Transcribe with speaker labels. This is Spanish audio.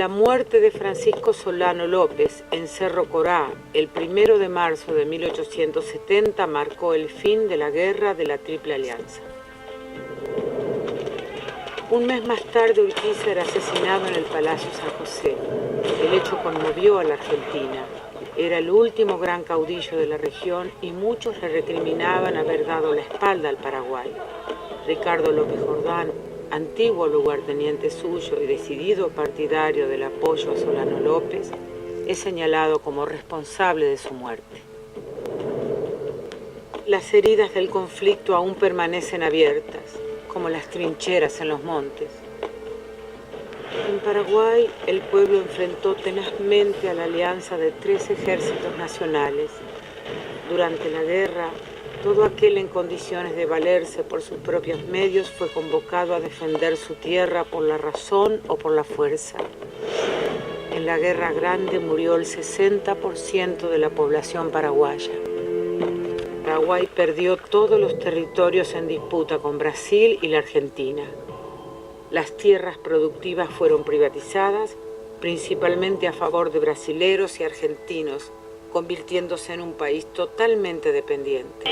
Speaker 1: La muerte de Francisco Solano López en Cerro Corá el 1 de marzo de 1870 marcó el fin de la guerra de la Triple Alianza. Un mes más tarde Urquiza era asesinado en el Palacio San José. El hecho conmovió a la Argentina. Era el último gran caudillo de la región y muchos le recriminaban haber dado la espalda al Paraguay. Ricardo López Jordán, antiguo lugarteniente suyo y decidido partidario del apoyo a Solano López, es señalado como responsable de su muerte. Las heridas del conflicto aún permanecen abiertas, como las trincheras en los montes. En Paraguay, el pueblo enfrentó tenazmente a la alianza de 3 ejércitos nacionales. Durante la guerra, todo aquel en condiciones de valerse por sus propios medios fue convocado a defender su tierra por la razón o por la fuerza. En la Guerra Grande murió el 60% de la población paraguaya. Paraguay perdió todos los territorios en disputa con Brasil y la Argentina. Las tierras productivas fueron privatizadas, principalmente a favor de brasileros y argentinos, convirtiéndose en un país totalmente dependiente.